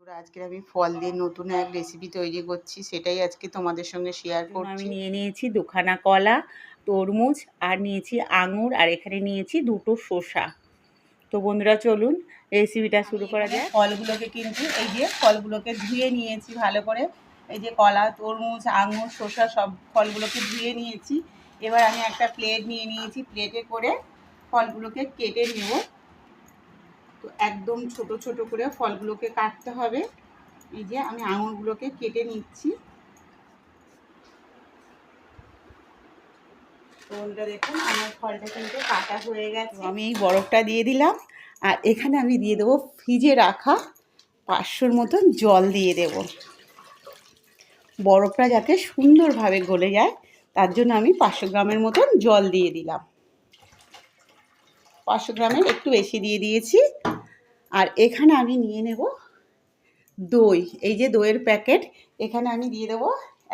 আজকে আমি ফল দিয়ে নতুন এক রেসিপি তৈরি করছি, সেটাই আজকে তোমাদের সঙ্গে শেয়ার করছি। আমি নিয়ে নিয়েছি দুখানা কলা, তরমুজ আর নিয়েছি আঙুর, আর এখানে নিয়েছি দুটো শসা। তো বন্ধুরা চলুন রেসিপিটা শুরু করা যায়। ফলগুলোকে কিন্তু এই যে ফলগুলোকে ধুয়ে নিয়েছি ভালো করে। এই যে কলা, তরমুজ, আঙুর, শসা সব ফলগুলোকে ধুয়ে নিয়েছি। এবার আমি একটা প্লেট নিয়ে নিয়েছি, প্লেটে করে ফলগুলোকে কেটে নেব। তো একদম ছোট ছোট করে ফলগুলোকে কাটতে হবে। এই যে আমি আঙুরগুলোকে কেটে নিচ্ছি। তো দেখুন আমার ফলটা কিন্তু কাটা হয়ে গেছে। আমি এই বরফটা দিয়ে দিলাম, আর এখানে আমি দিয়ে দেবো ফ্রিজে রাখা 500 মতন জল দিয়ে দেব। বরফটা যাতে সুন্দরভাবে গলে যায় তার জন্য আমি 500 গ্রামের মতন জল দিয়ে দিলাম। 500 গ্রামের একটু বেশি দিয়ে দিয়েছি। আর এখানে আমি নিয়ে নেব দই। এই যে দইয়ের প্যাকেট, এখানে আমি দিয়ে দেবো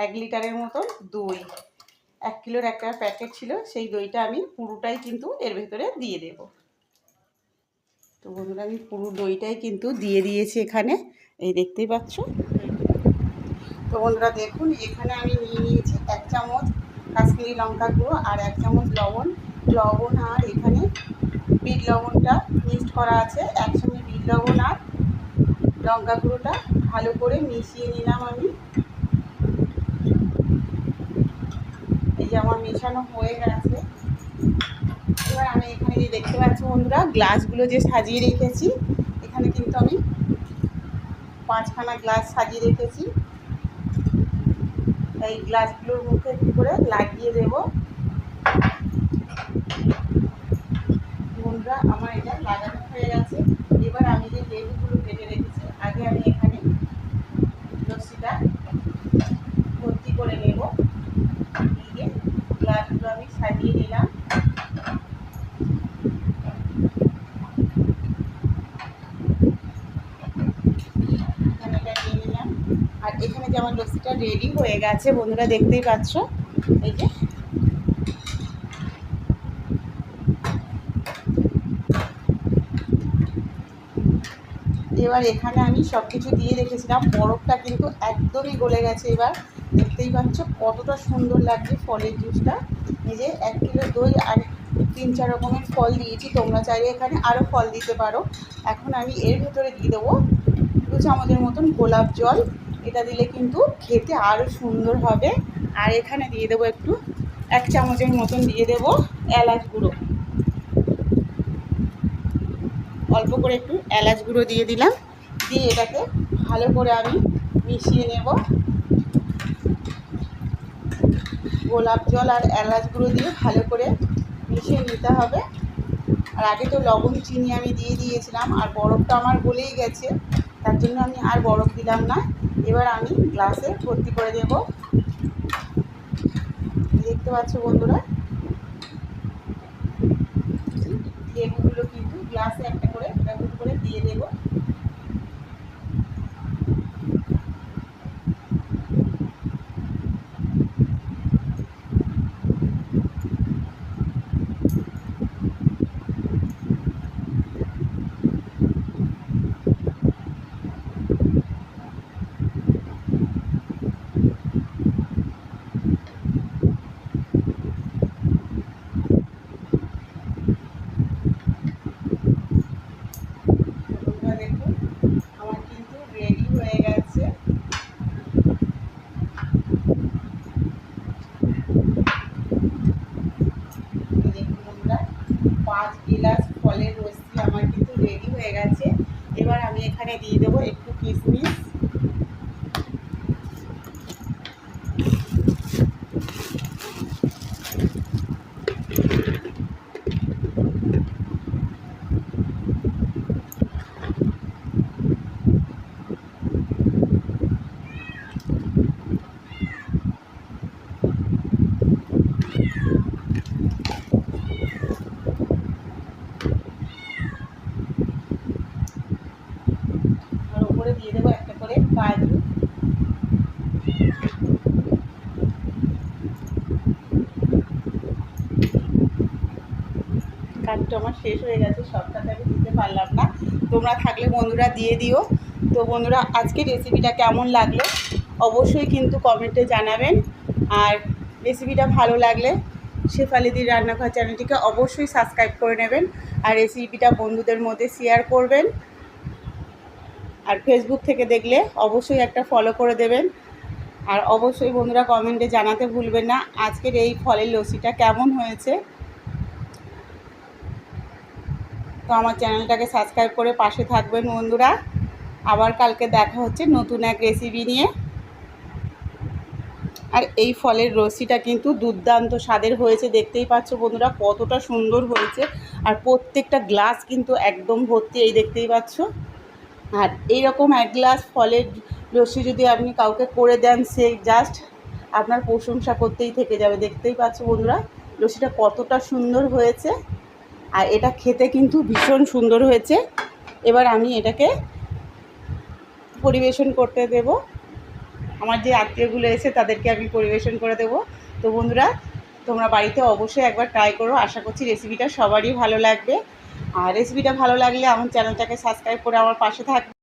1 লিটারের মতন দই। 1 কিলোর একটা প্যাকেট ছিল, সেই দইটা আমি পুরোটাই কিন্তু এর ভেতরে দিয়ে দেব। তো বন্ধুরা আমি পুরো দইটাই কিন্তু দিয়ে দিয়েছি এখানে, এই দেখতেই পাচ্ছ। তো বন্ধুরা দেখুন এখানে আমি নিয়ে নিয়েছি 1 চামচ কাশ্মীরি লঙ্কা গুঁড়ো আর 1 চামচ লবণ আর এখানে বিট লবণটা মিক্সড করা আছে। একসঙ্গে বিট লবণ আর লঙ্কা গুঁড়োটা ভালো করে মিশিয়ে নিলাম আমি। এই যে আমার মেশানো হয়ে গেছে। এবার আমি এখানে যে দেখতে পাচ্ছি বন্ধুরা, গ্লাসগুলো যে সাজিয়ে রেখেছি, এখানে কিন্তু আমি 5খানা গ্লাস সাজিয়ে রেখেছি। এই গ্লাসগুলোর মুখে একটু করে লাগিয়ে দেব। বন্ধুরা আমার এটা লাগানো হয়ে গেছে। এবার আমি যে লেবুগুলো কেটে রেখেছি, আগে আমি এখানে লস্যিটা ভর্তি করে নেব। দিয়ে গ্লাসগুলো আমি সাজিয়ে নিলাম। আর এখানে যে আমার লস্যিটা রেডি হয়ে গেছে বন্ধুরা, দেখতেই পাচ্ছ। এই যে এবার এখানে আমি সব কিছু দিয়ে রেখেছিলাম, বরফটা কিন্তু একদমই গলে গেছে। এবার দেখতেই পাচ্ছ কতটা সুন্দর লাগছে ফলের জুসটা। এই যে 1 কিলো দই আর 3-4 রকমের ফল দিয়েছি, তোমরা চাইলে এখানে আরও ফল দিতে পারো। এখন আমি এর ভেতরে দিয়ে দেবো 2 চামচের মতন গোলাপ জল। এটা দিলে কিন্তু খেতে আরও সুন্দর হবে। আর এখানে দিয়ে দেবো একটু 1 চামচের মতন দিয়ে দেবো এলাচ গুঁড়ো। অল্প করে একটু এলাচ গুঁড়ো দিয়ে দিলাম। দিয়ে এটাকে ভালো করে আমি মিশিয়ে নেব। গোলাপ জল আর এলাচ গুঁড়ো দিয়ে ভালো করে মিশিয়ে নিতে হবে। আর আগে তো লবণ চিনি আমি দিয়ে দিয়েছিলাম, আর বরফটা আমার গলেই গেছে, তার জন্য আমি আর বরফ দিলাম না। এবার আমি গ্লাসে ভর্তি করে দেব। দেখতে পাচ্ছ বন্ধুরা, লেবুগুলো কিন্তু গ্লাসে একটা করে দিয়ে দেবো। দেখুন আমার কিন্তু রেডি হয়ে গেছে। দেখুন বন্ধুরা, 5 গিলাস ফলের লস্যি আমার কিন্তু রেডি হয়ে গেছে। এবার আমি এখানে দিয়ে দেবো একটু কিশমিশ। আর উপরে দিয়ে দেবো একটা করে কাজু। কাজটা আমার শেষ হয়ে গেছে, সবটাতে আমি দিতে পারলাম না, তোমরা থাকলে বন্ধুরা দিয়ে দিও। তো বন্ধুরা, আজকে রেসিপিটা কেমন লাগলো অবশ্যই কিন্তু কমেন্টে জানাবেন। আর রেসিপিটা ভালো লাগলে শেফালিদির রান্নাঘর চ্যানেলটিকে অবশ্যই সাবস্ক্রাইব করে নেবেন। আর রেসিপিটা বন্ধুদের মধ্যে শেয়ার করবেন। আর ফেসবুক থেকে দেখলে অবশ্যই একটা ফলো করে দেবেন। আর অবশ্যই বন্ধুরা কমেন্টে জানাতে ভুলবেন না আজকের এই ফলের লস্যিটা কেমন হয়েছে। তো আমার চ্যানেলটাকে সাবস্ক্রাইব করে পাশে থাকবেন বন্ধুরা। আবার কালকে দেখা হচ্ছে নতুন এক রেসিপি নিয়ে। আর এই ফলের লস্যিটা কিন্তু দুর্দান্ত স্বাদের হয়েছে, দেখতেই পাচ্ছ বন্ধুরা কতটা সুন্দর হয়েছে। আর প্রত্যেকটা গ্লাস কিন্তু একদম ভর্তি, এই দেখতেই পাচ্ছ। আর এইরকম এক গ্লাস ফলের লস্যি যদি আপনি কাউকে করে দেন, সে জাস্ট আপনার প্রশংসা করতেই থেকে যাবে। দেখতেই পাচ্ছ বন্ধুরা লস্যিটা কতটা সুন্দর হয়েছে। আর এটা খেতে কিন্তু ভীষণ সুন্দর হয়েছে। এবার আমি এটাকে পরিবেশন করতে দেব। আমার যে আত্মীয়গুলো এসে তাদেরকে আমি পরিবেশন করে দেব। তো বন্ধুরা, তোমরা বাড়িতে অবশ্যই একবার ট্রাই করো। আশা করছি রেসিপিটা সবারই ভালো লাগবে। আর রেসিপিটা ভালো লাগলে আমার চ্যানেলটাকে সাবস্ক্রাইব করে আমার পাশে থাকবে।